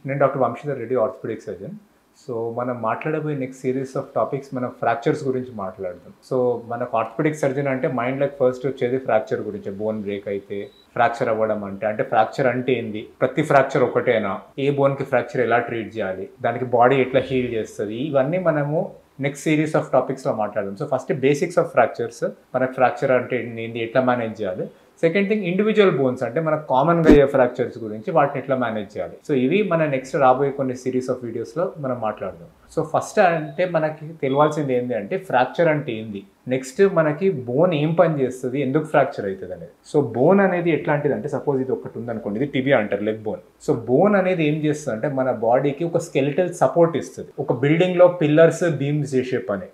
నేను doctor Vamsidhar Reddy, orthopaedic surgeon. So మనం మాట్లాడబోయే నెక్స్ట్ సిరీస్ ఆఫ్ టాపిక్స్ మనం ఫ్రాక్చర్స్ గురించి మాట్లాడదాం. సో మనకు ఆర్థోపెడిక్ సర్జన్ అంటే మైండ్లోకి ఫస్ట్ వచ్చేది ఫ్రాక్చర్ గురించి. బోన్ బ్రేక్ అయితే ఫ్రాక్చర్ అవ్వడం అంటే ఫ్రాక్చర్ అంటే ఏంది, ప్రతి ఫ్రాక్చర్ ఒకటేనా, ఏ బోన్కి ఫ్రాక్చర్ ఎలా ట్రీట్ చేయాలి, దానికి బాడీ ఎట్లా హీల్ చేస్తుంది, ఇవన్నీ మనము నెక్స్ట్ సిరీస్ ఆఫ్ టాపిక్స్లో మాట్లాడదాం. So first basics of fractures, మనకు ఫ్రాక్చర్ అంటే ఏంది, ఎట్లా మేనేజ్ చేయాలి. సెకండ్ థింగ్ ఇండివిజువల్ బోన్స్, అంటే మనకు కామన్గా అయ్యే ఫ్రాక్చర్స్ గురించి, వాటిని ఎట్లా మేనేజ్ చేయాలి. సో ఇవి మన నెక్స్ట్ రాబోయే కొన్ని సిరీస్ ఆఫ్ వీడియోస్లో మనం మాట్లాడదాం. సో ఫస్ట్ అంటే మనకి తెలియాల్సింది ఏంటి అంటే ఫ్రాక్చర్ అంటే ఏంది, నెక్స్ట్ మనకి బోన్ ఏం పని చేస్తుంది, ఎందుకు ఫ్రాక్చర్ అవుతుంది అనేది. సో బోన్ అనేది ఎట్లాంటిది అంటే, సపోజ్ ఇది ఒకటి ఉందనుకోండి, ఇది టిబియా అంటారు, లెగ్ బోన్. సో బోన్ అనేది ఏం చేస్తుంది అంటే మన బాడీకి ఒక స్కెలిటల్ సపోర్ట్ ఇస్తుంది. ఒక బిల్డింగ్లో పిల్లర్స్ బీమ్స్ చేసే పని.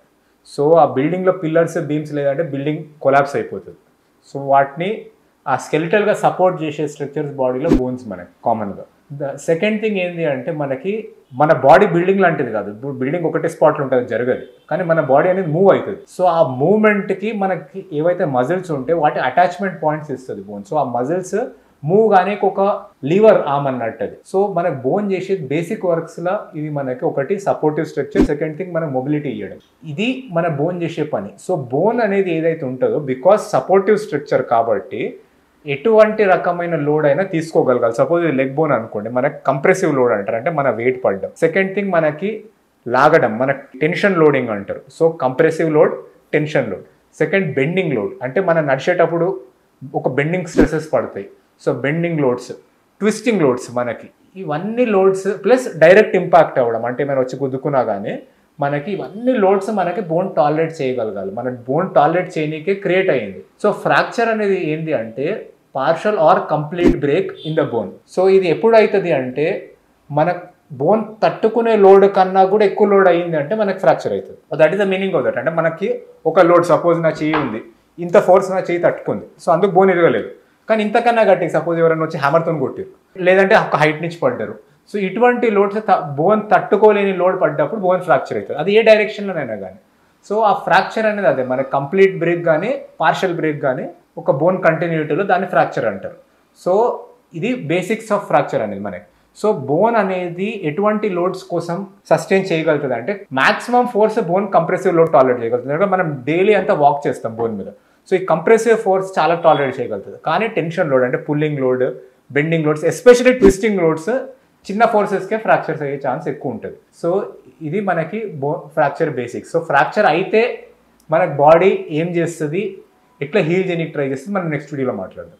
సో ఆ బిల్డింగ్లో పిల్లర్స్ బీమ్స్ లేదంటే బిల్డింగ్ కొలాప్స్ అయిపోతుంది. సో వాటిని ఆ స్కెలిటల్గా సపోర్ట్ చేసే స్ట్రక్చర్స్ బాడీలో బోన్స్ మనకి కామన్గా. సెకండ్ థింగ్ ఏంటి అంటే మనకి మన బాడీ బిల్డింగ్ లాంటిది కాదు. ఇప్పుడు బిల్డింగ్ ఒకటే స్పాట్లో ఉంటుంది, జరగదు, కానీ మన బాడీ అనేది మూవ్ అవుతుంది. సో ఆ మూవ్మెంట్కి మనకి ఏవైతే మజిల్స్ ఉంటే వాటి అటాచ్మెంట్ పాయింట్స్ ఇస్తుంది బోన్. సో ఆ మజిల్స్ మూవ్ కానీ ఒక లీవర్ ఆర్మ్ అన్నట్టు అది. సో మనకు బోన్ చేసే బేసిక్ వర్క్స్లో ఇది మనకి ఒకటి సపోర్టివ్ స్ట్రక్చర్, సెకండ్ థింగ్ మన మొబిలిటీ ఇవ్వడం, ఇది మన బోన్ చేసే పని. సో బోన్ అనేది ఏదైతే ఉంటుందో, బికాస్ సపోర్టివ్ స్ట్రక్చర్ కాబట్టి ఎటువంటి రకమైన లోడ్ అయినా తీసుకోగలగాలి. సపోజ్ ఇది లెగ్ బోన్ అనుకోండి, మనకి కంప్రెసివ్ లోడ్ అంటారు, అంటే మన వెయిట్ పడడం. సెకండ్ థింగ్ మనకి లాగడం, మనకి టెన్షన్ లోడింగ్ అంటారు. So compressive load, tension load. Second bending load, అంటే మనం నడిచేటప్పుడు ఒక బెండింగ్ స్ట్రెసెస్ పడతాయి. So bending loads, twisting loads, మనకి ఇవన్నీ లోడ్స్ ప్లస్ డైరెక్ట్ ఇంపాక్ట్ అవ్వడం, అంటే మనం వచ్చి గుద్దుకున్నా కానీ మనకి ఇవన్నీ లోడ్స్ మనకి బోన్ టాలరేట్ చేయగలగాలి. మన బోన్ టాలరేట్ చేయనీకే క్రియేట్ అయ్యింది. సో ఫ్రాక్చర్ అనేది ఏంటి అంటే partial or complete break in the bone. So ఇది ఎప్పుడు అవుతుంది అంటే మన బోన్ తట్టుకునే లోడ్ కన్నా కూడా ఎక్కువ లోడ్ అయ్యింది అంటే మనకి ఫ్రాక్చర్ అవుతుంది. That is the meaning of that. అంటే మనకి ఒక లోడ్, సపోజ్ నా చెయ్యి ఉంది, ఇంత ఫోర్స్ నా చెయ్యి తట్టుకుంది, సో అందుకు బోన్ ఇరగలేదు. కానీ ఇంతకన్నా గట్టి, సపోజ్ ఎవరైనా వచ్చి హ్యామర్తో కొట్టారు, లేదంటే ఒక హైట్ నుంచి పడ్డారు. సో ఇటువంటి లోడ్స్ బోన్ తట్టుకోలేని లోడ్ పడ్డప్పుడు బోన్ ఫ్రాక్చర్ అవుతుంది, అది ఏ డైరెక్షన్లోనైనా కానీ. సో ఆ ఫ్రాక్చర్ అనేది అదే, మనకి కంప్లీట్ బ్రేక్ కానీ పార్షల్ బ్రేక్ కానీ ఒక బోన్ కంటిన్యూటీలో దాన్ని ఫ్రాక్చర్ అంటారు. సో ఇది బేసిక్స్ ఆఫ్ ఫ్రాక్చర్ అనేది మనకి. సో బోన్ అనేది ఎటువంటి లోడ్స్ కోసం సస్టైన్ చేయగలుగుతుంది అంటే maximum force bone compressive load tolerate చేయగలుగుతుంది. అంటే మనం డైలీ అంతా వాక్ చేస్తాం బోన్ మీద. సో ఈ కంప్రెసివ్ ఫోర్స్ చాలా టాలరేట్ చేయగలుగుతుంది. కానీ టెన్షన్ లోడ్, అంటే pulling load, bending loads, especially twisting loads, చిన్న ఫోర్సెస్కే ఫ్రాక్చర్స్ అయ్యే ఛాన్స్ ఎక్కువ ఉంటుంది. సో ఇది మనకి ఫ్రాక్చర్ బేసిక్స్. సో ఫ్రాక్చర్ అయితే మనకి బాడీ ఏం చేస్తుంది, ఎట్లా హీల్ చేయడానికి ట్రై చేస్తుంది, మనం నెక్స్ట్ వీడియోలో మాట్లాడదాం.